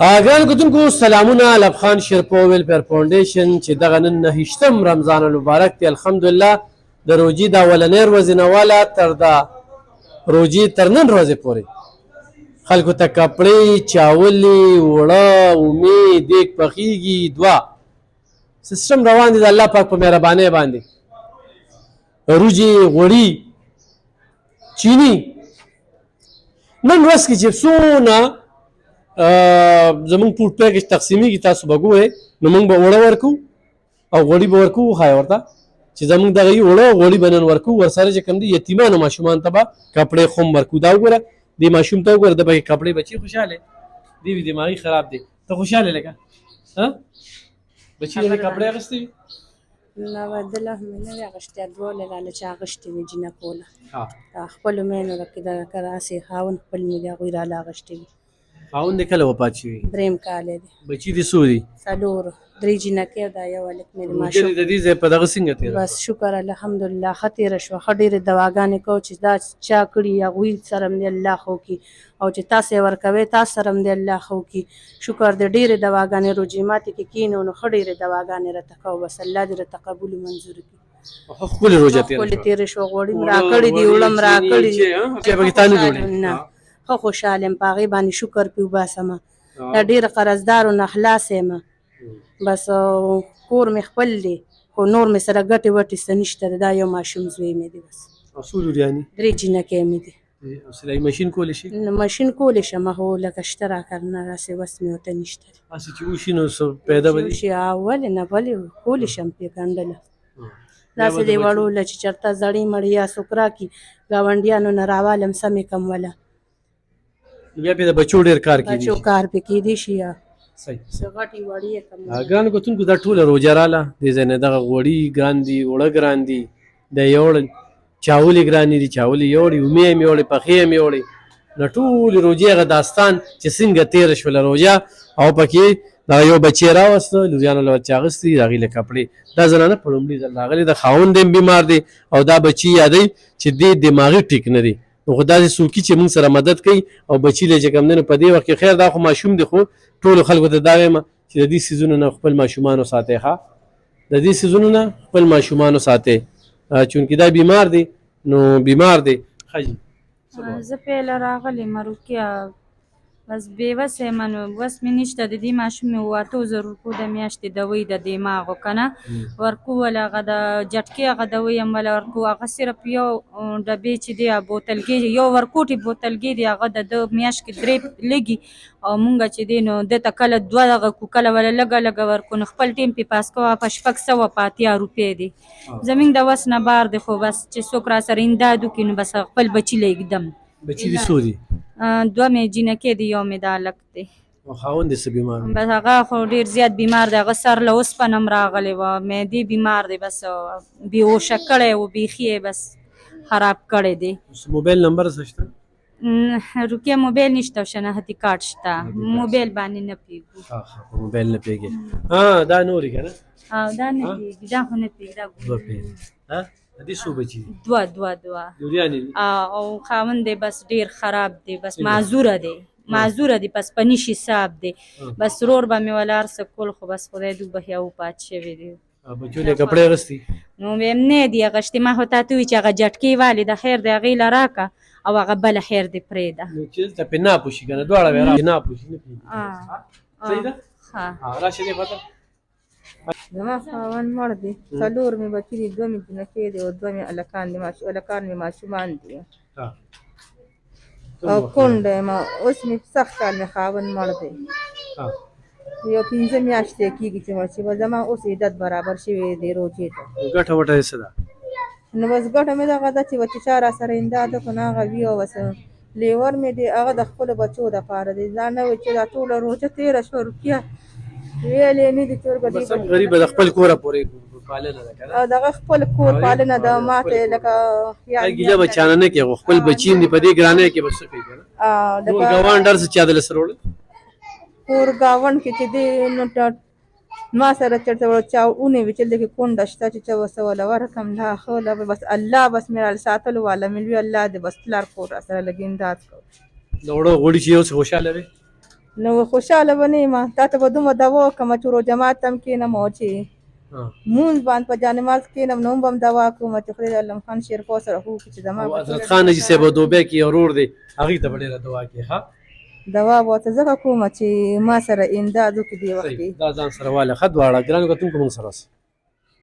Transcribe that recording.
ګران کتونکو سلامونه لبخان شیرپا ویلفیر فاونډیشن چې دغه نن 9 رمضان المبارک دی الحمدلله د روجي د اولنۍ ورځې نه واله تر د روجي تر نن ورځې پورې خلکو ته کپړې چاولې اوړه اومې دیګ پخیږي دوه سیستم روان دی د الله پاک په مهربانۍ باندې روجي غوړي چینی نن ورځ کې چې څونه زمونږ ټول پیکج تقسیمیږي تاسو به ګورئ نو موږ به اوړه ورکو او غوړي به ورکو وښایه ورته چې زمونږ دغه یي اوړه او غوړي به نن ورکو ورسره چې کوم دي یتیمانو ماشومانو ته به کپړې خم ورکو دا وګوره دې ماشوم ته وګوره د به کپړې بچي خوشحاله دی وي دماغي خراب دی ته خوشحاله لګه ها بچي دې کپړې اخیستې وي نه بدله مې نه وي اخیستې دوله لاله چې اخیستې وي جینه کوله خپلو مینو کې د کراسې خاوند خپل مې د هغوی راله اخیستې وي خاوند دې کله وفات شوي درېیم کال دی بچي دې څو دي څلور درې جینکې دا یو هلک مې د روژه ماشوم دې د دې ځای په دغه څنګه تېره بس شکر الحمدلله ښه تېره شوه ښه ډېرې دواګانې کوو چې دا چا کړي هغوی سره هم دې الله ښه وکړي او چې تاسې یې ورکوئ تاسو سره هم دې الله ښه وکړي شکر دې ډېرې دواګانې روژې ماتې کې کښېنو نو ښه ډېرې دواګانې راته کوو بس الله دې راته قبول منظور کړي ښکلې روژه ښکلې تېرې شوه غوړي م راکړي دي اوړه م راکړي نه ښه خوشحاله یم په هغې باندې شکر پې وباسمه دا ډېره قرضدارو نه خلاص یم بس کور مې خپل دی خو نور مې سره ګټې وټې څه نشته دی دا یو ماشوم زوی مې دی بس څو لوریانې درې جینکې مې دي سلای ماشین کولی شي ماشین کولی شم خو لکه شته راکنه داسې وس مې ورته نشته دی هسې چې وشي نو څه پیدا به دي چې ولې نه ولې کولی شم پې ګنډله داسې دی وړوله چې چېرته زړې مړې یا څوک راکړي ګاونډیانو نه راوالم سمې کموله بیا پې د بچو ډېر کار کېدی بچو کار پې کېدی شي یا صحیح څه غټې وړې یې کموله ګرانو کتونکو دا ټوله روژه راله دې ځای نه دغه غوړي ګران دي اوړه ګران دي د یوړل چاولې ګرانې دي چاولې یوړې اومې هم یوړې پخې هم یوړې نو ټولې روژې هغه داستان چې څنګه تېره شوله روژه او پکې دغه یو بچی یې راوسته لوریانو له بچې اخیستې هغې له کپړې دا زنانه په لومړي ځل راغلې د خاوند هم بیمار دی او دا بچي یادوي چې دې دماغي ټیک نه دی نو خو داسې څوکي چې موږ سره مدد کوي او بچي له چې کوم دی نو په دې وخت کې خیر دا خو ماشوم دی خو ټولو خلکو ته دا وایم چې د دې څیزونو نه خپل ماشومان وساتئ ښه د دې څیزونو نه خپل ماشومان وساتئ چونکې دا بیمار دی نو بیمار دی ښه جي زه پیله راغلې روقیه بس بېوسه یم نو وس مې نشته د دې ماشوم مې 8000 روپو د میاشتې دوی د دماغو که نه ورکو ول هغه د جټکې هغه دوی یم وله ورکو هغه صرف یو ډبې چې دی بوتلګې یو ورکوټې بوتلګې دی هغه د میاشت کې 3 لګي او مونږ چې دی نو دته کله 2 دغه کو کله وله لږه لږه ورکو نو خپل ټیم پې پاس کوه په 680 روپۍ دی زمونږ د وس نه بار دی خو بس چې څوک را سره امداد وکړي نو بس خپل بچي له ږدم بچي دې څو دي 2 مې جینکې دی یو مې د هلک دی او خاوند دې څه بیمار بس هغه خو ډېر زیات بیمار دی هغه سر له اوسپنه هم راغلی وه معدې بیمار دی بس بېهوشه کړی و بیخي یې بس خراب کړی دی موبایل نمبر څه شته روقیه موبایل نشته او شناختی کارت شته موبایل باندې نه پوهېږو موبایل نه پوهېږې دا نورې که نه او دا نه پوهېږي دا خو نه پوهېږي دا دوه پوهېږي د دې څو بچي دي دوه لوریانې دي او خاوند دی بس ډېر خراب دی بس معذوره دی بس په نیش حساب دی بس رور به مې ولا هر څه کول خو بس خدای دوی به یا وفات شوی دی بچو له کپړې اخیستې نو مې نه دي اخیستې ما خو تا ته ووایي چې هغه جټکې والې د خیر دی هغې له راکړه او هغه بله خیر دی پرېږده نو چې دلته پې ناپوشي که نه دواړه به راشي ناپوشي نه پوهېږي صحیح ده ښه راشه دې پته زما خاوند مړ دی څلور مې بچي دي 2 مې جینکې دي او 2 مې هلکان مې ماشومان دي او کونډه یم اوس مې سخت کال مې خاوند مړ دی یو 15 میاشتې کېږي چې مړ شي به زما اوس عدت برابر شوی دی روجې ته ګټه وټه یې څه ده نو بس ګټه مې دغه ده چې به چې چا را سره امداد وکړو نو هغه وي او بس لیور مې دی هغه د خپلو بچو دپاره دی دا نه وي چې دا ټوله روژه تېره شوه روقیه ویلې نه دي چې بس هم غریبه د خپل کوره پورې پالنه ده که نه او دغه خپل کور پالنه ده ماته لکه ګیله به چانه نه کوي خپل بچي هم دي په دې ګرانۍ کې به څه کوي که نه نور ګاونډ هر څه چا دله سره وړل کور ګاونډ کې چې دی نو ما سره چېرته چا ونیوي چې دلته کې کونډه شته چې چا ورته وله ورکړم دا ښه بس الله بس مې را ساتلو والا مې وي الله دې بس پلار کور را سره لږ امداد کوو د اوړه غوړي چې یو څه خوشحاله وي نو خوشحاله به نه یم. تا ته به دومره دوا وکړم چې روژه مات هم کښېنم او چې مونځ باندې په جانماز کښېنم نو هم به هم دوا کوم چې خدای د علم خان شیرپور سره خو وکړي چې زما حضرت خان حاجي صاحب دوبۍ کې ورور دی هغې ته به ډېره دعا کوي ښه دوا به ورته ځکه کوم چې ما سره امداد وکړي دې وخت کې. دا ځان سره واله ښه دواړه ګرانو کتونکو موږ سره اوسئ.